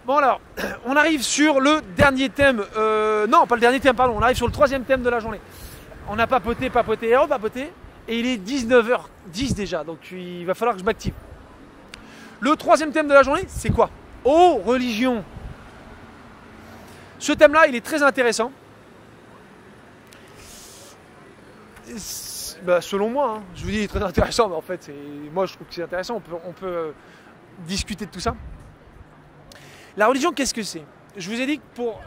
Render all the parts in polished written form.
Bon alors, on arrive sur le dernier thème, non pas le dernier thème, pardon, on arrive sur le troisième thème de la journée. On a papoté et repapoté, et il est 19h10 déjà, donc il va falloir que je m'active. Le troisième thème de la journée, c'est quoi? Oh, religion. Ce thème-là, il est très intéressant. Bah, selon moi, hein, je vous dis, il est très intéressant, mais en fait, moi je trouve que c'est intéressant, on peut discuter de tout ça. La religion, qu'est-ce que c'est? Je vous ai dit que pour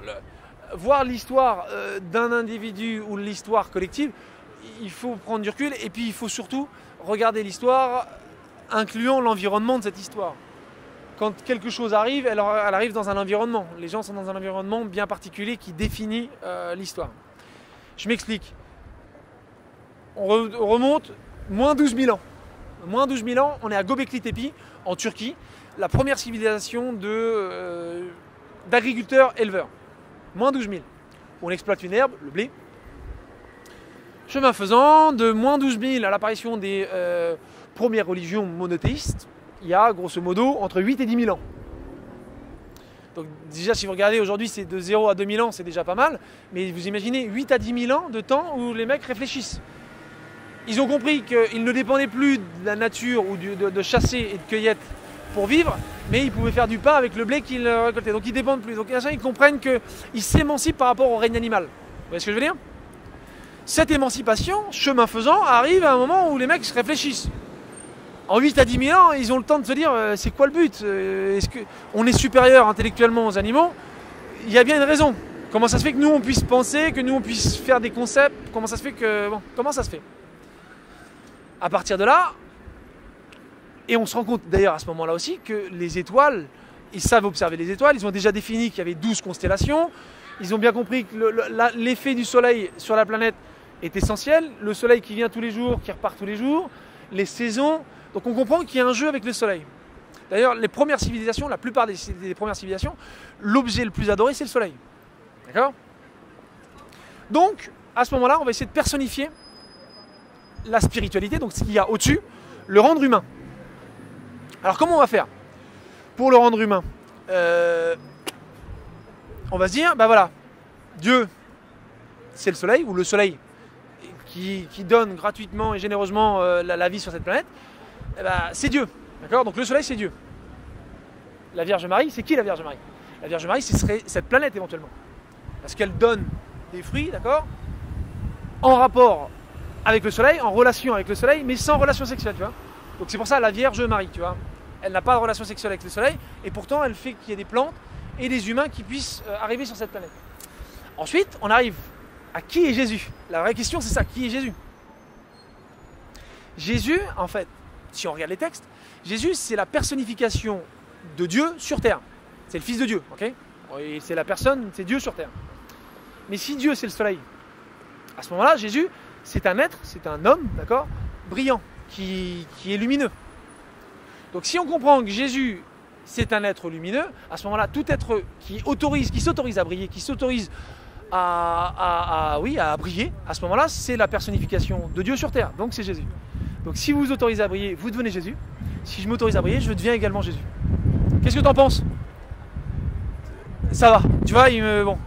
voir l'histoire d'un individu ou l'histoire collective, il faut prendre du recul et puis il faut surtout regarder l'histoire incluant l'environnement de cette histoire. Quand quelque chose arrive, elle arrive dans un environnement. Les gens sont dans un environnement bien particulier qui définit l'histoire. Je m'explique. On remonte moins 12 000 ans. Moins 12 000 ans, on est à Göbekli Tepe, en Turquie, la première civilisation d'agriculteurs-éleveurs. Moins 12 000. On exploite une herbe, le blé. Chemin faisant, de moins 12 000 à l'apparition des premières religions monothéistes, il y a grosso modo entre 8 et 10 000 ans. Donc déjà, si vous regardez aujourd'hui, c'est de 0 à 2 000 ans, c'est déjà pas mal. Mais vous imaginez 8 à 10 000 ans de temps où les mecs réfléchissent. Ils ont compris qu'ils ne dépendaient plus de la nature ou de chasser et de cueillette pour vivre, mais ils pouvaient faire du pain avec le blé qu'ils récoltaient. Donc ils ne dépendent plus. Donc ils comprennent qu'ils s'émancipent par rapport au règne animal. Vous voyez ce que je veux dire? Cette émancipation, chemin faisant, arrive à un moment où les mecs se réfléchissent. En 8 à 10 000 ans, ils ont le temps de se dire c'est quoi le but? Est-ce qu'on est supérieur intellectuellement aux animaux? Il y a bien une raison. Comment ça se fait que nous on puisse penser, que nous on puisse faire des concepts? Comment ça se fait que. Bon, comment ça se fait? À partir de là, et on se rend compte d'ailleurs à ce moment-là aussi que les étoiles, ils savent observer les étoiles, ils ont déjà défini qu'il y avait 12 constellations, ils ont bien compris que l'effet du soleil sur la planète est essentiel, le soleil qui vient tous les jours, qui repart tous les jours, les saisons, donc on comprend qu'il y a un jeu avec le soleil. D'ailleurs, les premières civilisations, la plupart des premières civilisations, l'objet le plus adoré, c'est le soleil. D'accord? Donc, à ce moment-là, on va essayer de personnifier la spiritualité, donc ce qu'il y a au-dessus, le rendre humain. Alors comment on va faire pour le rendre humain? On va se dire, bah voilà, Dieu, c'est le soleil, ou le soleil qui donne gratuitement et généreusement la vie sur cette planète, bah, c'est Dieu. D'accord? Donc le soleil, c'est Dieu. La Vierge Marie, c'est qui la Vierge Marie? La Vierge Marie, ce serait cette planète éventuellement. Parce qu'elle donne des fruits, d'accord? En rapport avec le soleil, en relation avec le soleil, mais sans relation sexuelle, tu vois. Donc c'est pour ça la Vierge Marie, tu vois. Elle n'a pas de relation sexuelle avec le soleil, et pourtant elle fait qu'il y ait des plantes et des humains qui puissent arriver sur cette planète. Ensuite, on arrive à qui est Jésus? La vraie question, c'est ça, qui est Jésus? Jésus, en fait, si on regarde les textes, Jésus, c'est la personnification de Dieu sur terre. C'est le Fils de Dieu, ok? Et c'est la personne, c'est Dieu sur terre. Mais si Dieu, c'est le soleil, à ce moment-là, Jésus, c'est un être, c'est un homme, d'accord, brillant, qui est lumineux. Donc si on comprend que Jésus, c'est un être lumineux, à ce moment-là, tout être qui s'autorise à briller, qui s'autorise à briller, à ce moment-là, c'est la personnification de Dieu sur terre. Donc c'est Jésus. Donc si vous vous autorisez à briller, vous devenez Jésus. Si je m'autorise à briller, je deviens également Jésus. Qu'est-ce que tu en penses? Ça va, tu vois,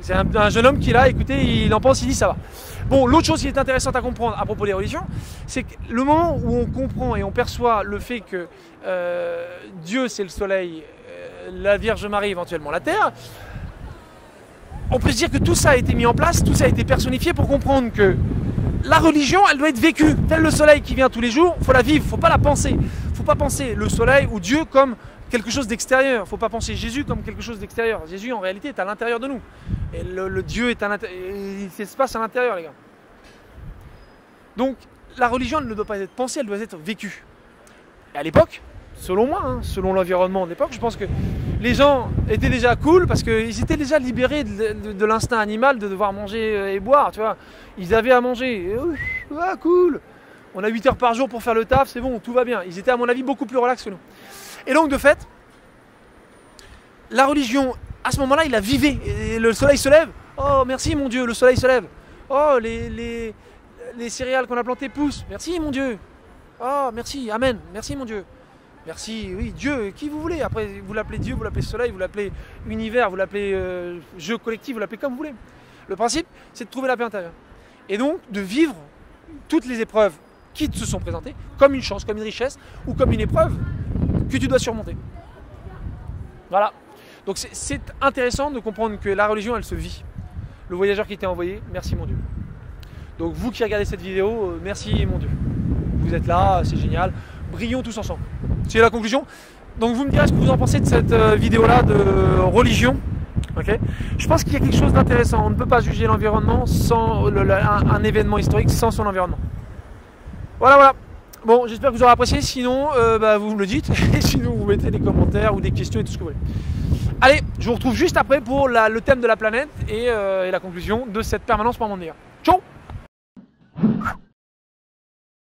c'est un jeune homme qui est là, écoutez, il en pense, il dit ça va. Bon, l'autre chose qui est intéressante à comprendre à propos des religions, c'est que le moment où on comprend et on perçoit le fait que Dieu c'est le soleil, la Vierge Marie éventuellement la terre, on peut se dire que tout ça a été mis en place, tout ça a été personnifié pour comprendre que la religion, elle doit être vécue. Tel le soleil qui vient tous les jours, il faut la vivre, il ne faut pas la penser. Il ne faut pas penser le soleil ou Dieu comme quelque chose d'extérieur. Il ne faut pas penser Jésus comme quelque chose d'extérieur. Jésus, en réalité, est à l'intérieur de nous. Et le Dieu est à l'intérieur. Il se passe à l'intérieur, les gars. Donc, la religion, elle ne doit pas être pensée, elle doit être vécue. Et à l'époque, selon moi, hein, selon l'environnement de l'époque, je pense que les gens étaient déjà cool parce qu'ils étaient déjà libérés de l'instinct animal de devoir manger et boire, tu vois. Ils avaient à manger. Ah, cool. On a 8 heures par jour pour faire le taf, c'est bon, tout va bien. Ils étaient, à mon avis, beaucoup plus relax que nous. Et donc, de fait, la religion, à ce moment-là, il a vivé. Et le soleil se lève. Oh, merci mon Dieu, le soleil se lève. Oh, les céréales qu'on a plantées poussent. Merci mon Dieu. Oh, merci, amen. Merci mon Dieu. Merci, oui, Dieu, qui vous voulez. Après, vous l'appelez Dieu, vous l'appelez soleil, vous l'appelez univers, vous l'appelez jeu collectif, vous l'appelez comme vous voulez. Le principe, c'est de trouver la paix intérieure. Et donc, de vivre toutes les épreuves qui te sont présentées comme une chance, comme une richesse ou comme une épreuve que tu dois surmonter. Voilà. Donc, c'est intéressant de comprendre que la religion, elle se vit. Le voyageur qui t'a envoyé, merci mon Dieu. Donc, vous qui regardez cette vidéo, merci mon Dieu. Vous êtes là, c'est génial. Brillons tous ensemble. C'est la conclusion. Donc vous me direz ce que vous en pensez de cette vidéo-là de religion. Okay. Je pense qu'il y a quelque chose d'intéressant. On ne peut pas juger l'environnement sans un événement historique sans son environnement. Voilà. Bon, j'espère que vous aurez apprécié. Sinon, vous me le dites. Et sinon, vous mettez des commentaires ou des questions et tout ce que vous voulez. Allez, je vous retrouve juste après pour le thème de la planète et la conclusion de cette permanence par mon Ciao.